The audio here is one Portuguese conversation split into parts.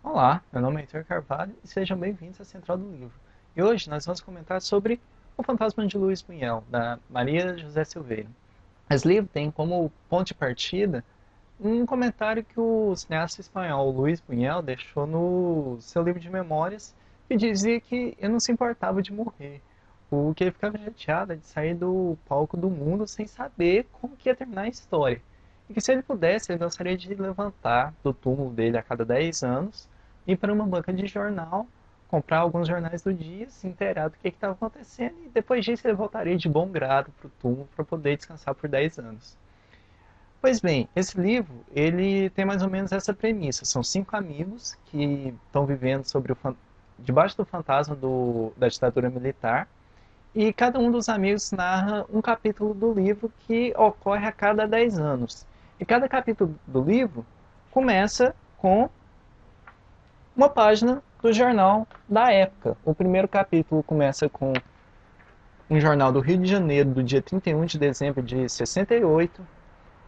Olá, meu nome é Heitor Carvalho e sejam bem-vindos à Central do Livro. E hoje nós vamos comentar sobre O Fantasma de Luís Buñuel, da Maria José Silveira. Esse livro tem como ponto de partida um comentário que o cineasta espanhol Luís Buñuel deixou no seu livro de memórias que dizia que ele não se importava de morrer, o que ele ficava chateado de sair do palco do mundo sem saber como que ia terminar a história. E que se ele pudesse, ele gostaria de levantar do túmulo dele a cada 10 anos, ir para uma banca de jornal, comprar alguns jornais do dia, se inteirar do que estava acontecendo e depois disso ele voltaria de bom grado para o túmulo para poder descansar por 10 anos. Pois bem, esse livro ele tem mais ou menos essa premissa. São cinco amigos que estão vivendo debaixo do fantasma da ditadura militar e cada um dos amigos narra um capítulo do livro que ocorre a cada 10 anos. E cada capítulo do livro começa com uma página do jornal da época. O primeiro capítulo começa com um jornal do Rio de Janeiro, do dia 31 de dezembro de 68.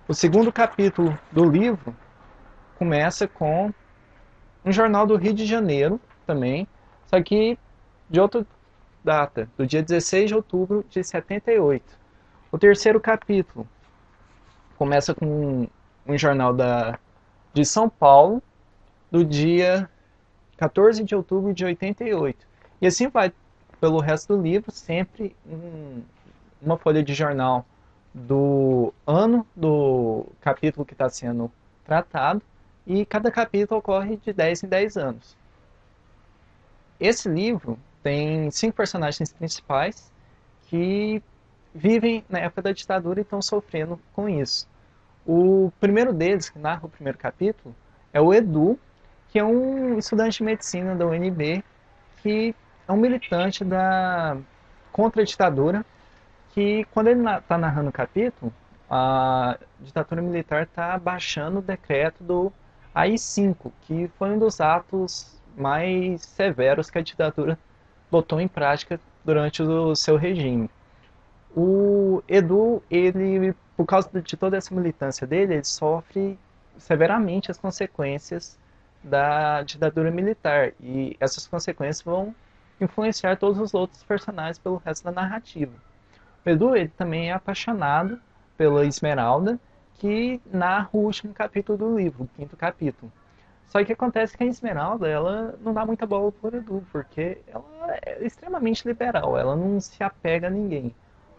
O segundo capítulo do livro começa com um jornal do Rio de Janeiro também, só que de outra data, do dia 16 de outubro de 78. O terceiro capítulo começa com um jornal de São Paulo, do dia 14 de outubro de 88. E assim vai pelo resto do livro, sempre uma folha de jornal do ano do capítulo que está sendo tratado, e cada capítulo ocorre de 10 em 10 anos. Esse livro tem cinco personagens principais que vivem na época da ditadura e estão sofrendo com isso. O primeiro deles, que narra o primeiro capítulo, é o Edu, que é um estudante de medicina da UNB, que é um militante contra a ditadura, que quando ele está narrando o capítulo, a ditadura militar está baixando o decreto do AI-5, que foi um dos atos mais severos que a ditadura botou em prática durante o seu regime. O Edu, ele, por causa de toda essa militância dele, ele sofre severamente as consequências da ditadura militar. E essas consequências vão influenciar todos os outros personagens pelo resto da narrativa. O Edu, ele também é apaixonado pela Esmeralda, que narra o último capítulo do livro, o quinto capítulo. Só que acontece que a Esmeralda, ela não dá muita bola pro Edu, porque ela é extremamente liberal, ela não se apega a ninguém.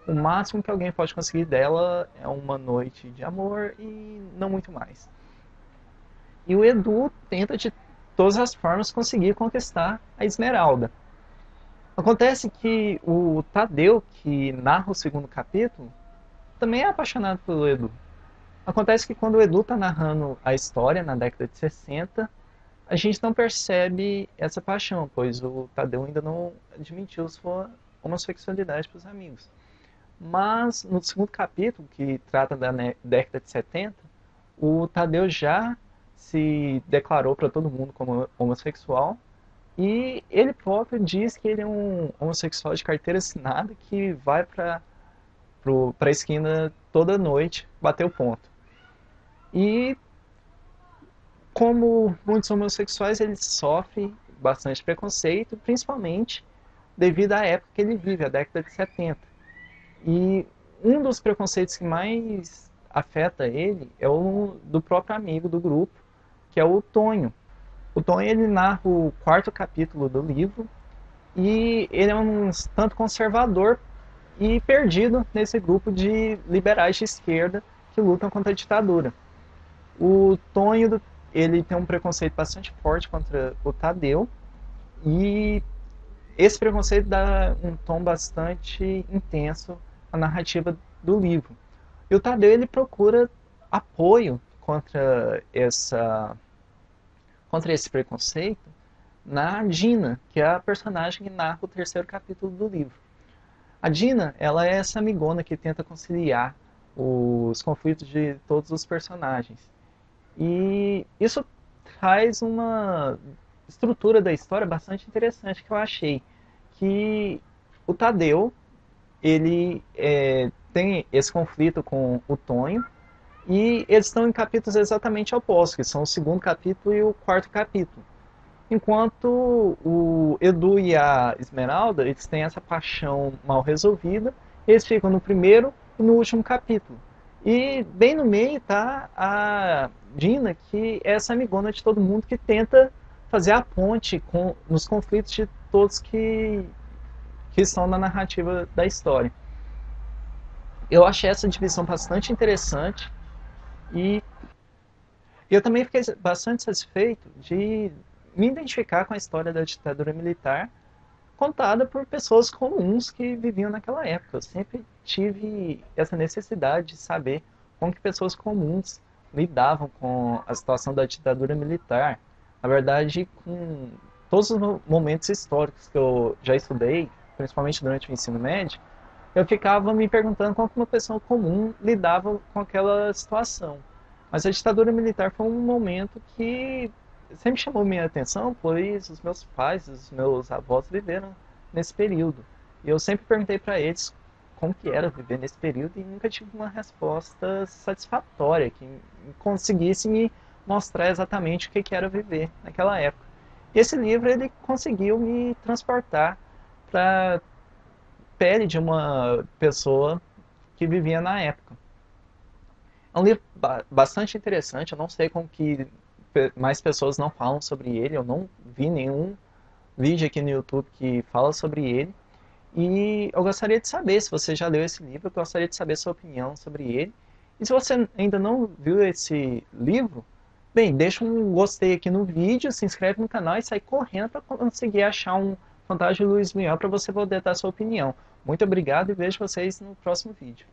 O máximo que alguém pode conseguir dela é uma noite de amor e não muito mais. E o Edu tenta de todas as formas conseguir conquistar a Esmeralda. Acontece que o Tadeu, que narra o segundo capítulo, também é apaixonado pelo Edu. Acontece que quando o Edu está narrando a história na década de 60, a gente não percebe essa paixão, pois o Tadeu ainda não admitiu sua homossexualidade para os amigos. Mas no segundo capítulo, que trata da década de 70, o Tadeu já se declarou para todo mundo como homossexual e ele próprio diz que ele é um homossexual de carteira assinada que vai para a esquina toda noite bater o ponto. E como muitos homossexuais, ele sofre bastante preconceito, principalmente devido à época que ele vive, a década de 70. E um dos preconceitos que mais afeta ele é o do próprio amigo do grupo, que é o Tonho. O Tonho, ele narra o quarto capítulo do livro e ele é um tanto conservador e perdido nesse grupo de liberais de esquerda que lutam contra a ditadura. O Tonho, ele tem um preconceito bastante forte contra o Tadeu e esse preconceito dá um tom bastante intenso à narrativa do livro. E o Tadeu, ele procura apoio contra esse preconceito na Dina, que é a personagem que narra o terceiro capítulo do livro. A Dina, ela é essa amigona que tenta conciliar os conflitos de todos os personagens. E isso traz uma estrutura da história bastante interessante que eu achei. Que o Tadeu, ele tem esse conflito com o Tonho, e eles estão em capítulos exatamente opostos, que são o segundo capítulo e o quarto capítulo. enquanto o Edu e a Esmeralda, eles têm essa paixão mal resolvida, eles ficam no primeiro e no último capítulo. E bem no meio tá a Dina, que é essa amigona de todo mundo que tenta fazer a ponte nos conflitos de todos que estão na narrativa da história. Eu achei essa divisão bastante interessante e eu também fiquei bastante satisfeito de me identificar com a história da ditadura militar contada por pessoas comuns que viviam naquela época. Eu sempre tive essa necessidade de saber como que pessoas comuns lidavam com a situação da ditadura militar. Na verdade, com todos os momentos históricos que eu já estudei, principalmente durante o ensino médio, eu ficava me perguntando como que uma pessoa comum lidava com aquela situação. Mas a ditadura militar foi um momento que sempre chamou minha atenção, pois os meus pais, os meus avós viveram nesse período. E eu sempre perguntei para eles como que era viver nesse período e nunca tive uma resposta satisfatória que conseguisse me mostrar exatamente o que era viver naquela época. E esse livro ele conseguiu me transportar para pele de uma pessoa que vivia na época. É um livro bastante interessante, eu não sei como que mais pessoas não falam sobre ele, eu não vi nenhum vídeo aqui no YouTube que fala sobre ele. E eu gostaria de saber se você já leu esse livro, eu gostaria de saber sua opinião sobre ele. E se você ainda não viu esse livro, bem, deixa um gostei aqui no vídeo, se inscreve no canal e sai correndo para conseguir achar um Fantasma de Luiz Miguel para você poder dar sua opinião. Muito obrigado e vejo vocês no próximo vídeo.